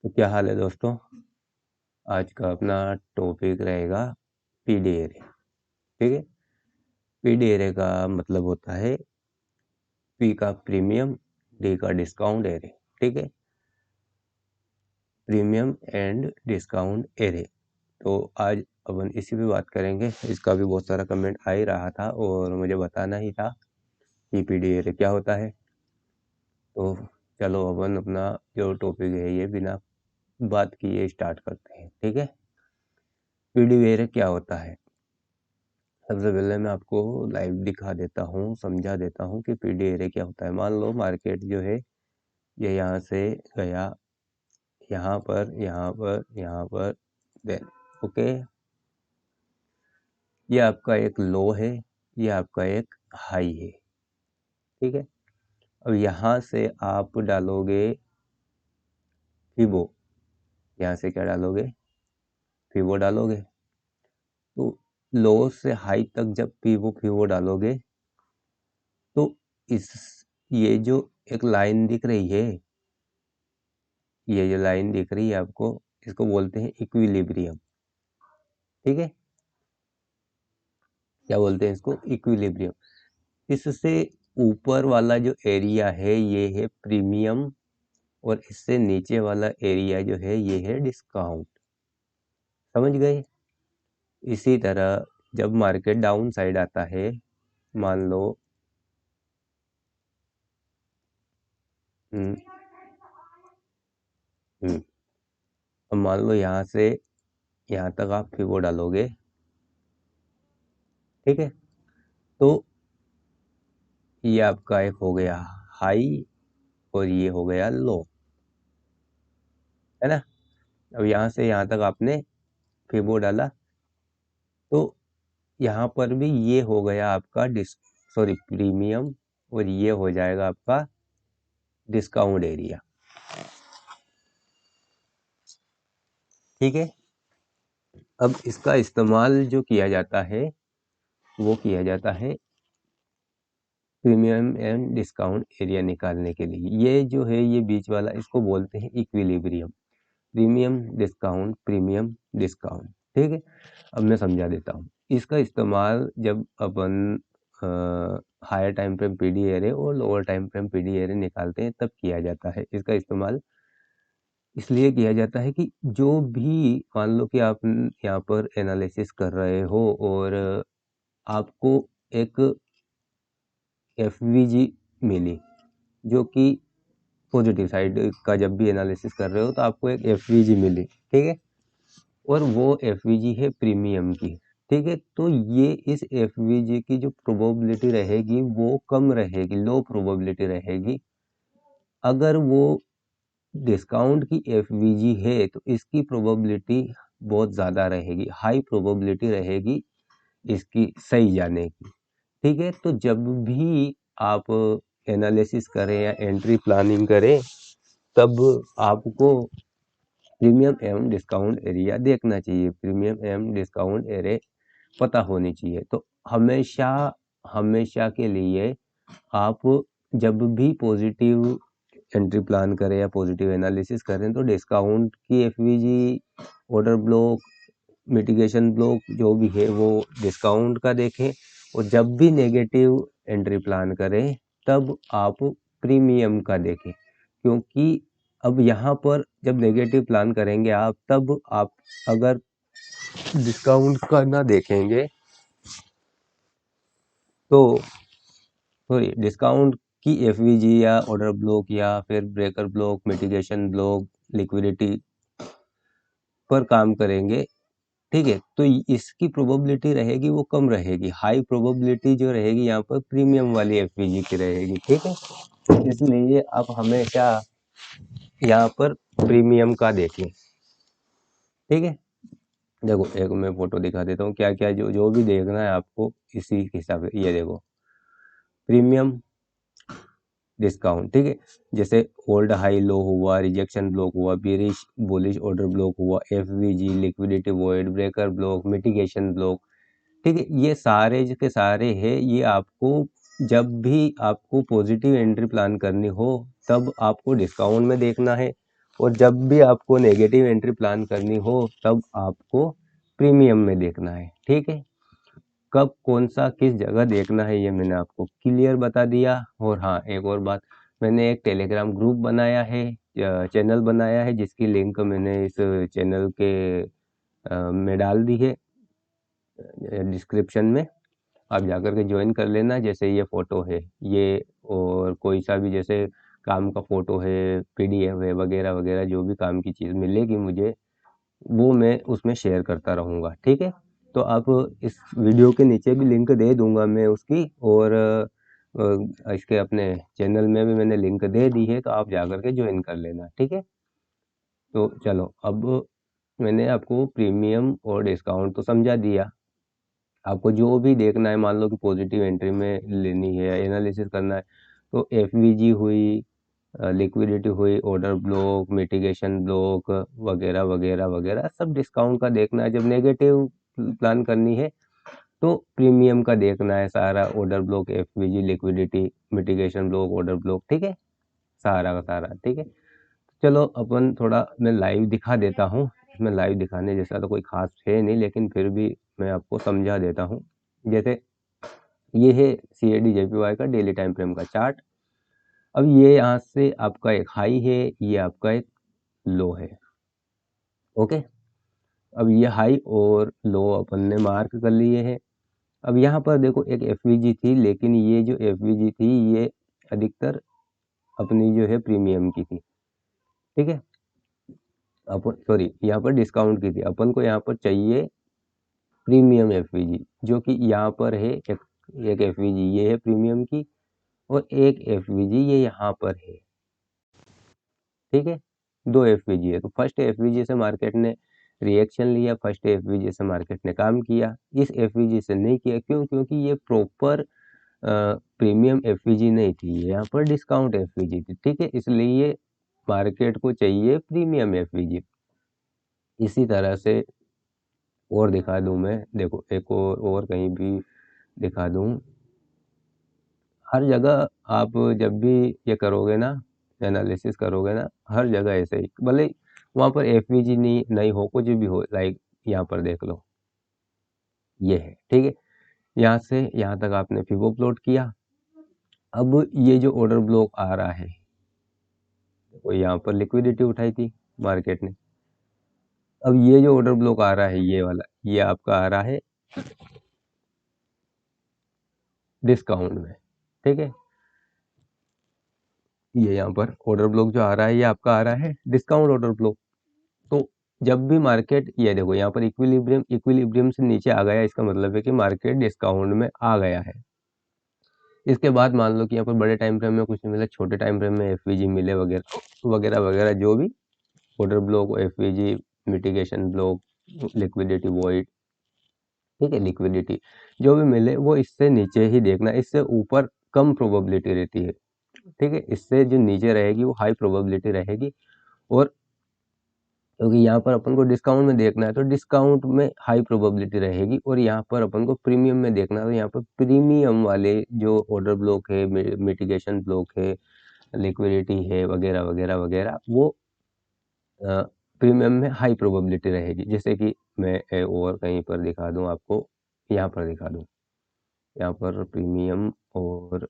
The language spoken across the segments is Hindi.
तो क्या हाल है दोस्तों। आज का अपना टॉपिक रहेगा पीडी एरे। ठीक है। पीडी एरे का मतलब होता है पी का प्रीमियम, डी का डिस्काउंट एरे। ठीक है, प्रीमियम एंड डिस्काउंट एरे। तो आज अपन इसी पे बात करेंगे। इसका भी बहुत सारा कमेंट आ ही रहा था और मुझे बताना ही था कि पीडी एरे क्या होता है। तो चलो अपन अपना जो टॉपिक है ये बिना बात किए स्टार्ट करते हैं। ठीक है, पीडी एरे क्या होता है। सबसे पहले मैं आपको लाइव दिखा देता हूँ, समझा देता हूँ कि पीडी एरे क्या होता है। मान लो मार्केट जो है ये यहाँ से गया यहाँ पर, यहाँ पर, यहाँ पर, देन ओके, ये आपका एक लो है, ये आपका एक हाई है। ठीक है, अब यहाँ से आप डालोगे फिबो, यहाँ से क्या डालोगे, फिबो डालोगे। तो लो से हाई तक जब फिबो डालोगे तो इस ये जो एक लाइन दिख रही है, ये जो लाइन दिख रही है आपको, इसको बोलते हैं इक्विलिब्रियम। ठीक है, क्या बोलते हैं इसको, इक्विलिब्रियम। इससे ऊपर वाला जो एरिया है ये है प्रीमियम और इससे नीचे वाला एरिया जो है ये है डिस्काउंट। समझ गए। इसी तरह जब मार्केट डाउन साइड आता है, मान लो अब मान लो यहाँ से यहाँ तक आप फिबो डालोगे। ठीक है, तो ये आपका एक हो गया हाई और ये हो गया लो, है ना। अब यहाँ से यहाँ तक आपने फिबो डाला तो यहाँ पर भी ये हो गया आपका प्रीमियम और ये हो जाएगा आपका डिस्काउंट एरिया। ठीक है, अब इसका इस्तेमाल जो किया जाता है वो किया जाता है प्रीमियम एंड डिस्काउंट एरिया निकालने के लिए। ये जो है ये बीच वाला, इसको बोलते हैं इक्विलिब्रियम। Premium discount. ठीक है, अब मैं समझा देता हूँ। इसका इस्तेमाल जब अपन higher time frame PD array और lower time frame PD array निकालते हैं तब किया जाता है। इसका इस्तेमाल इसलिए किया जाता है कि जो भी मान लो कि आप यहाँ पर एनालिसिस कर रहे हो और आपको एक एफवीजी मिली जो कि पॉजिटिव साइड का, जब भी एनालिसिस कर रहे हो तो आपको एक एफवीजी मिली। ठीक है, और वो एफवीजी है प्रीमियम की। ठीक है, तो ये इस एफवीजी की जो प्रोबेबिलिटी रहेगी वो कम रहेगी, लो प्रोबेबिलिटी रहेगी। अगर वो डिस्काउंट की एफवीजी है तो इसकी प्रोबेबिलिटी बहुत ज़्यादा रहेगी, हाई प्रोबेबिलिटी रहेगी इसकी सही जाने की। ठीक है, तो जब भी आप एनालिसिस करें या एंट्री प्लानिंग करें तब आपको प्रीमियम एवं डिस्काउंट एरिया देखना चाहिए, प्रीमियम एवं डिस्काउंट एरे पता होनी चाहिए। तो हमेशा हमेशा के लिए आप जब भी पॉजिटिव एंट्री प्लान करें या पॉजिटिव एनालिसिस करें तो डिस्काउंट की FVG, order block, mitigation block जो भी है वो डिस्काउंट का देखें। और जब भी नेगेटिव एंट्री प्लान करें तब आप प्रीमियम का देखें, क्योंकि अब यहाँ पर जब नेगेटिव प्लान करेंगे आप, तब आप अगर डिस्काउंट का ना देखेंगे तो सॉरी डिस्काउंट की एफवीजी या ऑर्डर ब्लॉक या फिर breaker block, mitigation block, liquidity पर काम करेंगे। ठीक है, तो इसकी प्रोबेबिलिटी रहेगी वो कम रहेगी, हाई प्रोबेबिलिटी जो रहेगी यहाँ पर प्रीमियम वाली एफवीजी की रहेगी। ठीक है, इसलिए आप हमेशा यहाँ पर प्रीमियम का देखें। ठीक है, देखो एक मैं फोटो दिखा देता हूँ, क्या क्या जो जो भी देखना है आपको इसी के हिसाब से। ये देखो प्रीमियम डिस्काउंट। ठीक है, जैसे ओल्ड हाई लो हुआ, रिजेक्शन ब्लॉक हुआ, बेरिश बुलिश ऑर्डर ब्लॉक हुआ, FVG, liquidity void, breaker block, mitigation block. ठीक है, ये सारे के सारे है, ये आपको जब भी आपको पॉजिटिव एंट्री प्लान करनी हो तब आपको डिस्काउंट में देखना है, और जब भी आपको नेगेटिव एंट्री प्लान करनी हो तब आपको प्रीमियम में देखना है, ठीक है। कब कौन सा किस जगह देखना है ये मैंने आपको क्लियर बता दिया। और हाँ, एक और बात, मैंने एक टेलीग्राम ग्रुप बनाया है, चैनल बनाया है, जिसकी लिंक मैंने इस चैनल के में डाल दी है डिस्क्रिप्शन में। आप जाकर के ज्वाइन कर लेना। जैसे ये फ़ोटो है ये, और कोई सा भी जैसे काम का फ़ोटो है, पीडीएफ है, वगैरह वगैरह जो भी काम की चीज़ मिलेगी मुझे, वो मैं उसमें शेयर करता रहूँगा, ठीक है। तो आप इस वीडियो के नीचे भी लिंक दे दूंगा मैं उसकी, और इसके अपने चैनल में भी मैंने लिंक दे दी है, तो आप जाकर के ज्वाइन कर लेना, ठीक है। तो चलो, अब मैंने आपको प्रीमियम और डिस्काउंट तो समझा दिया। आपको जो भी देखना है, मान लो कि पॉजिटिव एंट्री में लेनी है, एनालिसिस करना है, तो एफवीजी हुई, लिक्विडिटी हुई, ऑर्डर ब्लॉक, मिटिगेशन ब्लॉक, वगैरह वगैरह वगैरह सब डिस्काउंट का देखना है। जब नेगेटिव प्लान करनी है तो प्रीमियम का देखना है सारा, order block, FVG, liquidity, mitigation block, order block, ठीक है, सारा का सारा, ठीक है। चलो अपन थोड़ा मैं लाइव दिखा देता हूँ। इसमें लाइव दिखाने जैसा तो कोई खास है नहीं, लेकिन फिर भी मैं आपको समझा देता हूँ। जैसे ये है CAD JPY का डेली टाइम फ्रेम का चार्ट। अब ये यहाँ से आपका एक हाई है, ये आपका एक लो है, ओके। अब ये हाई और लो अपन ने मार्क कर लिए हैं। अब यहाँ पर देखो एक एफवीजी थी, लेकिन ये जो एफवीजी थी ये अधिकतर अपनी जो है प्रीमियम की थी, ठीक है। अपन सॉरी, यहाँ पर डिस्काउंट की थी। अपन को यहाँ पर चाहिए प्रीमियम एफवीजी, जो कि यहाँ पर है एक एफवीजी ये है प्रीमियम की, और एक एफवीजी ये यहाँ पर है, ठीक है। दो एफवीजी है, तो फर्स्ट एफवीजी से मार्केट ने रिएक्शन लिया, फर्स्ट एफवीजी से मार्केट ने काम किया, इस एफवीजी से नहीं किया। क्यों? क्योंकि ये प्रॉपर प्रीमियम एफवीजी नहीं थी, यहाँ पर डिस्काउंट एफवीजी थी, ठीक है। इसलिए मार्केट को चाहिए प्रीमियम एफवीजी। इसी तरह से और दिखा दूं मैं, देखो एक और कहीं भी दिखा दूं। हर जगह आप जब भी ये करोगे ना, एनालिसिस करोगे ना, हर जगह ऐसे ही, भले वहाँ पर एफवीजी नहीं हो, कुछ भी हो, लाइक यहाँ पर देख लो, ये है, ठीक है। यहाँ से यहाँ तक आपने फिबो प्लॉट किया। अब ये जो ऑर्डर ब्लॉक आ रहा है, तो यहाँ पर लिक्विडिटी उठाई थी मार्केट ने। अब ये जो ऑर्डर ब्लॉक आ रहा है, ये वाला, ये आपका आ रहा है डिस्काउंट में, ठीक है। ये यहाँ पर ऑर्डर ब्लॉक जो आ रहा है, ये आपका आ रहा है डिस्काउंट ऑर्डर ब्लॉक। तो जब भी मार्केट, ये देखो यहाँ पर इक्विलिब्रियम से नीचे आ गया, इसका मतलब है कि मार्केट डिस्काउंट में आ गया है। इसके बाद मान लो कि यहाँ पर बड़े टाइम फ्रेम में कुछ नहीं मिला, छोटे टाइम फ्रेम में एफवीजी मिले, वगैरह वगैरह वगैरह, जो भी order block, FVG, mitigation block, liquidity void, ठीक है, लिक्विडिटी जो भी मिले वो इससे नीचे ही देखना, इससे ऊपर कम प्रोबेबिलिटी रहती है, ठीक है। इससे जो नीचे रहेगी वो हाई प्रोबेबिलिटी रहेगी। और क्योंकि यहाँ पर अपन को डिस्काउंट में देखना है, तो डिस्काउंट में हाई प्रोबेबिलिटी रहेगी, और यहाँ पर अपन को प्रीमियम में देखना है, तो यहाँ पर प्रीमियम वाले जो ऑर्डर ब्लॉक है, मिटिगेशन ब्लॉक है, लिक्विडिटी है, वगैरह वगैरह वगैरह, वो प्रीमियम में हाई प्रोबेबिलिटी रहेगी। जैसे कि मैं और कहीं पर दिखा दूं आपको, यहाँ पर दिखा दूं, यहाँ पर प्रीमियम और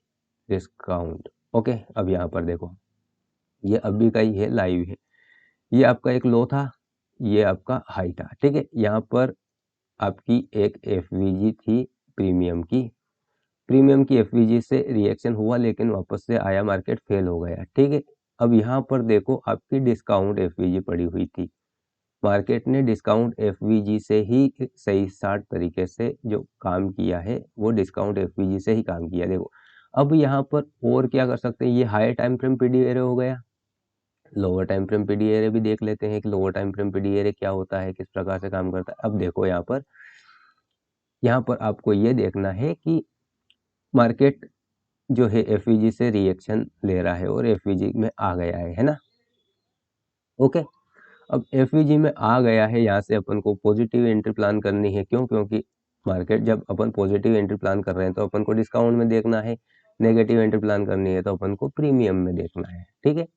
डिस्काउंट, ओके। अब यहाँ पर देखो, ये अभी का ही है, लाइव है। ये आपका एक लो था, ये आपका हाई था, ठीक है। यहाँ पर आपकी एक एफवीजी थी प्रीमियम की एफवीजी से रिएक्शन हुआ, लेकिन वापस से आया, मार्केट फेल हो गया, ठीक है। अब यहाँ पर देखो आपकी डिस्काउंट एफवीजी पड़ी हुई थी, मार्केट ने डिस्काउंट एफवीजी से ही सही साठ तरीके से जो काम किया है, वो डिस्काउंट एफवीजी से ही काम किया। देखो अब यहाँ पर और क्या कर सकते हैं, ये higher time frame PD array हो गया, lower time frame PD array भी देख लेते हैं कि lower time frame PD array क्या होता है, किस प्रकार से काम करता है। अब देखो यहाँ पर आपको ये देखना है कि मार्केट जो है एफवीजी से रिएक्शन ले रहा है और एफवीजी में आ गया है ना, ओके। अब एफवीजी में आ गया है, यहाँ से अपन को पॉजिटिव एंट्री प्लान करनी है। क्यों? क्योंकि मार्केट जब अपन पॉजिटिव एंट्री प्लान कर रहे हैं तो अपन को डिस्काउंट में देखना है, नेगेटिव एंट्री प्लान करनी है तो अपन को प्रीमियम में देखना है, ठीक है।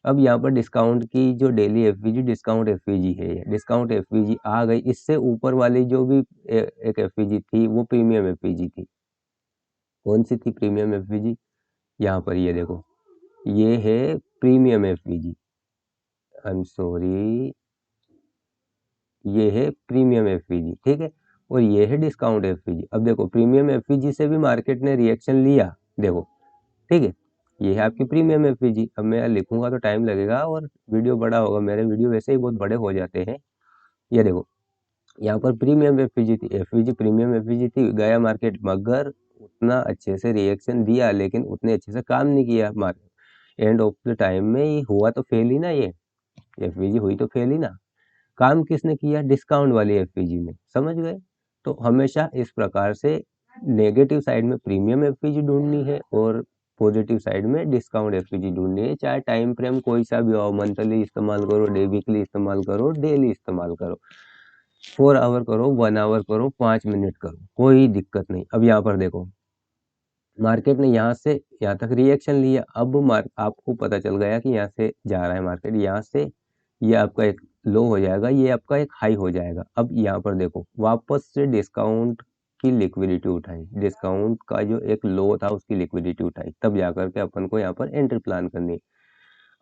अब यहाँ पर डिस्काउंट की जो डेली एफवीजी डिस्काउंट एफवीजी है, डिस्काउंट एफवीजी आ गई। इससे ऊपर वाली जो भी एक एफवीजी थी वो प्रीमियम एफवीजी थी। कौन सी थी प्रीमियम एफवीजी? यहाँ पर ये देखो, ये है premium FVG. I am sorry, ये है प्रीमियम एफवीजी, ठीक है। और ये है डिस्काउंट एफवीजी। अब देखो प्रीमियम एफवीजी से भी मार्केट ने रिएक्शन लिया, देखो, ठीक है। ये है आपकी प्रीमियम एफवीजी। अब मैं लिखूंगा तो टाइम लगेगा और वीडियो बड़ा होगा, मेरे वीडियो वैसे ही बहुत बड़े हो जाते हैं। ये देखो, यहाँ पर प्रीमियम एफवीजी थी, एफवीजी प्रीमियम एफवीजी थी, गया मार्केट, मगर उतना अच्छे से रिएक्शन दिया लेकिन उतने अच्छे से काम नहीं किया market. End of the time में ये हुआ तो फेल ही ना, ये एफवीजी हुई तो फेल ही ना। काम किसने किया? डिस्काउंट वाली एफपीजी में, समझ गए। तो हमेशा इस प्रकार से नेगेटिव साइड में प्रीमियम एफपीजी ढूंढनी है और पॉजिटिव साइड में डिस्काउंट एफपीजी ढूंढनी है। चाहे टाइम फ्रेम कोई सा भी हो, मंथली इस्तेमाल करो, डे वीकली इस्तेमाल करो, डेली इस्तेमाल करो, 4 आवर करो, 1 आवर करो, 5 मिनट करो, कोई दिक्कत नहीं। अब यहाँ पर देखो, मार्केट ने यहाँ से यहाँ तक रिएक्शन लिया। अब आपको पता चल गया कि यहाँ से जा रहा है मार्केट, यहाँ से ये आपका एक लो हो जाएगा, ये आपका एक हाई हो जाएगा। अब यहाँ पर देखो, वापस से डिस्काउंट की लिक्विडिटी उठाई, डिस्काउंट का जो एक लो था उसकी लिक्विडिटी उठाई, तब जाकर के अपन को यहाँ पर एंट्री प्लान करनी है।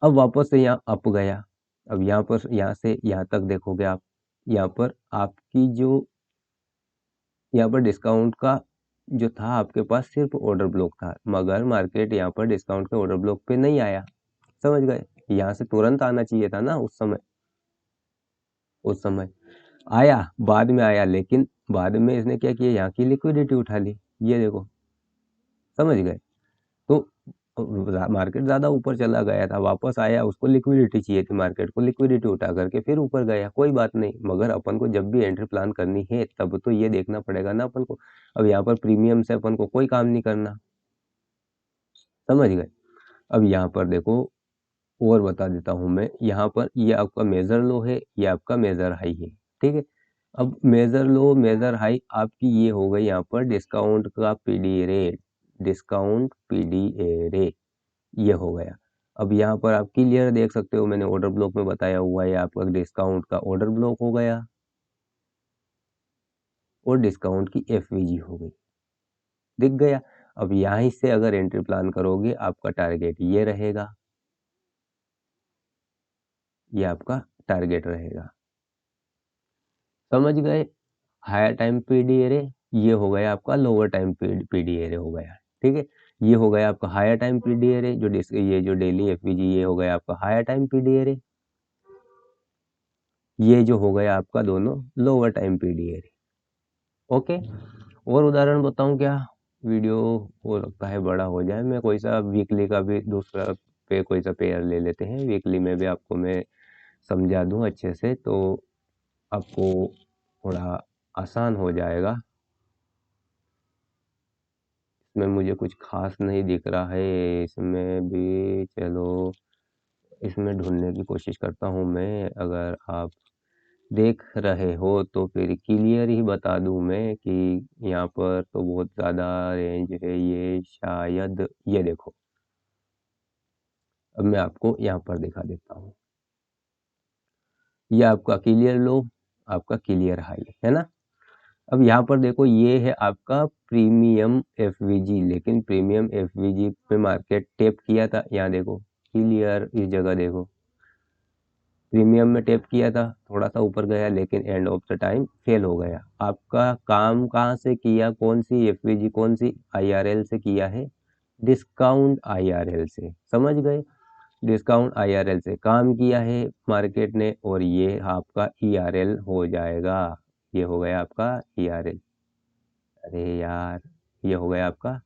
अब वापस से यहाँ अप गया। अब यहाँ पर यहाँ से यहाँ तक देखोगे आप, यहाँ पर आपकी जो यहाँ पर डिस्काउंट का जो था आपके पास सिर्फ ऑर्डर ब्लॉक था, मगर मार्केट यहाँ पर डिस्काउंट के ऑर्डर ब्लॉक पे नहीं आया, समझ गए। यहाँ से तुरंत आना चाहिए था ना, उस समय आया, बाद में आया, लेकिन बाद में इसने क्या किया, यहाँ की लिक्विडिटी उठा ली, ये देखो, समझ गए। तो मार्केट ज्यादा ऊपर चला गया था, वापस आया, उसको लिक्विडिटी चाहिए थी, मार्केट को लिक्विडिटी उठा करके फिर ऊपर गया, कोई बात नहीं। मगर अपन को जब भी एंट्री प्लान करनी है तब तो ये देखना पड़ेगा ना अपन को। अब यहाँ पर प्रीमियम से अपन को कोई काम नहीं करना, समझ गए। अब यहाँ पर देखो, और बता देता हूं मैं, यहाँ पर ये आपका मेजर लो है, ये आपका मेजर हाई है, ठीक है। अब मेजर लो मेजर हाई आपकी ये हो गई यहाँ पर डिस्काउंट का पीडी रेट, डिस्काउंट पीडीए रे, ये हो गया। अब यहाँ पर आप क्लियर देख सकते हो, मैंने ऑर्डर ब्लॉक में बताया हुआ है, आपका डिस्काउंट का ऑर्डर ब्लॉक हो गया और डिस्काउंट की एफवीजी हो गई, दिख गया। अब यहाँ से अगर एंट्री प्लान करोगे, आपका टारगेट ये रहेगा, ये आपका टारगेट रहेगा, समझ गए। हायर टाइम पीडी एरे, ये हो गया आपका लोअर टाइम पीडी एरे हो गया, ठीक है। ये हो गया आपका हायर टाइम पीडी एरे, ये जो डेली एफवीजी, ये हो गया आपका हायर टाइम पीडी एरे, ये जो हो गया आपका दोनों lower time PD array, okay. और उदाहरण बताऊं क्या? वीडियो हो लगता है बड़ा हो जाए, मैं कोई सा वीकली का भी दूसरा पे कोई सा पेयर ले लेते हैं, वीकली में भी आपको मैं समझा दूं अच्छे से, तो आपको थोड़ा आसान हो जाएगा। इसमें मुझे कुछ खास नहीं दिख रहा है, इसमें भी चलो इसमें ढूंढने की कोशिश करता हूँ मैं। अगर आप देख रहे हो तो फिर क्लियर ही बता दूं मैं कि यहाँ पर तो बहुत ज़्यादा रेंज है, ये शायद ये देखो। अब मैं आपको यहाँ पर दिखा देता हूँ, ये आपका क्लियर लो, आपका क्लियर हाई है ना। अब यहाँ पर देखो, ये है आपका प्रीमियम एफवीजी, लेकिन प्रीमियम एफवीजी पे मार्केट टेप किया था, यहाँ देखो क्लियर, इस जगह देखो, प्रीमियम में टेप किया था, थोड़ा सा ऊपर गया, लेकिन end of the time fail हो गया। आपका काम कहाँ से किया, कौन सी एफवीजी, कौन सी आईआरएल से किया है? डिस्काउंट आईआरएल से, समझ गए। डिस्काउंट आईआरएल से काम किया है मार्केट ने, और ये आपका ईआरएल हो जाएगा, ये हो गया आपका ईआरएल। अरे यार, ये हो गया आपका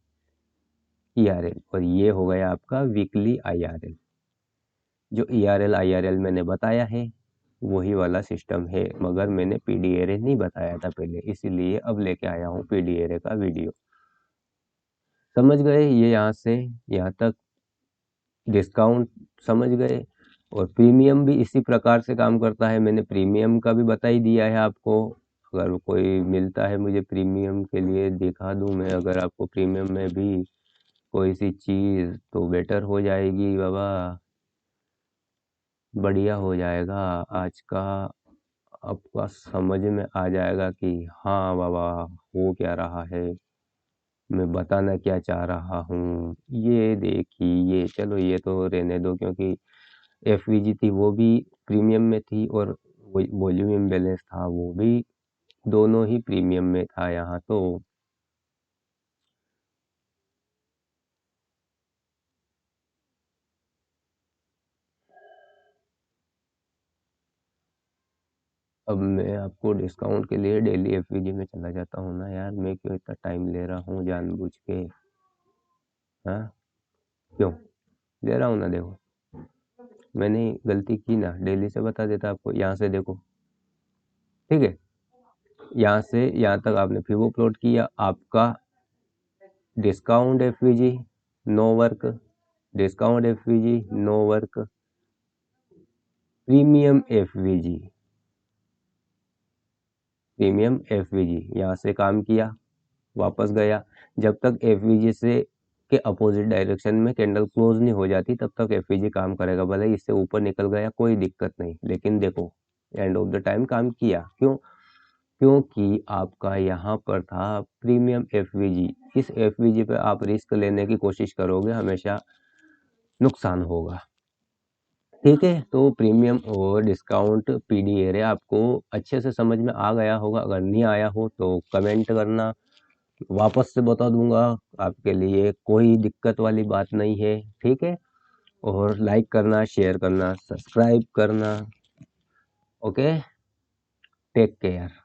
ईआरएल और ये हो गया आपका वीकली आईआरएल। जो ईआरएल आईआरएल मैंने बताया है वही वाला सिस्टम है, मगर मैंने पीडीएरे नहीं बताया था पहले, इसीलिए अब लेके आया हूँ पीडीएरे का वीडियो, समझ गए। ये यहाँ से यहाँ तक डिस्काउंट समझ गए। और प्रीमियम भी इसी प्रकार से काम करता है, मैंने प्रीमियम का भी बता ही दिया है आपको। अगर कोई मिलता है मुझे प्रीमियम के लिए दिखा दूं मैं, अगर आपको प्रीमियम में भी कोई सी चीज़ तो बेटर हो जाएगी बाबा। बढ़िया हो जाएगा। आज का आपका समझ में आ जाएगा कि हाँ बाबा, हो क्या रहा है, मैं बताना क्या चाह रहा हूँ। ये देखिए, चलो ये तो रहने दो, क्योंकि एफवीजी थी वो भी प्रीमियम में थी, और वॉल्यूम इम्बैलेंस था वो भी, दोनों ही प्रीमियम में था यहाँ तो। अब मैं आपको डिस्काउंट के लिए डेली एफवीजी में चला जाता हूँ ना यार, मैं क्यों इतना टाइम ले रहा हूँ जानबूझ के। हाँ, क्यों ले रहा हूँ ना, देखो मैंने गलती की ना, डेली से बता देता आपको। यहाँ से देखो, ठीक है, यहाँ से यहाँ तक आपने फिवो प्लॉट किया, आपका discount FVG no work, discount FVG no work, premium FVG, premium FVG यहाँ से काम किया, वापस गया। जब तक एफवीजी से के अपोजिट डायरेक्शन में कैंडल क्लोज नहीं हो जाती तब तक एफवीजी काम करेगा। भले ही इससे ऊपर निकल गया कोई दिक्कत नहीं, लेकिन देखो एंड ऑफ द टाइम काम किया। क्यों? क्योंकि आपका यहाँ पर था प्रीमियम एफवीजी। इस एफवीजी पे आप रिस्क लेने की कोशिश करोगे, हमेशा नुकसान होगा। ठीक है, तो प्रीमियम और डिस्काउंट पीडी एरिया आपको अच्छे से समझ में आ गया होगा। अगर नहीं आया हो तो कमेंट करना, वापस से बता दूंगा। आपके लिए कोई दिक्कत वाली बात नहीं है, ठीक है। और लाइक करना, शेयर करना, सब्सक्राइब करना। Okay, take care.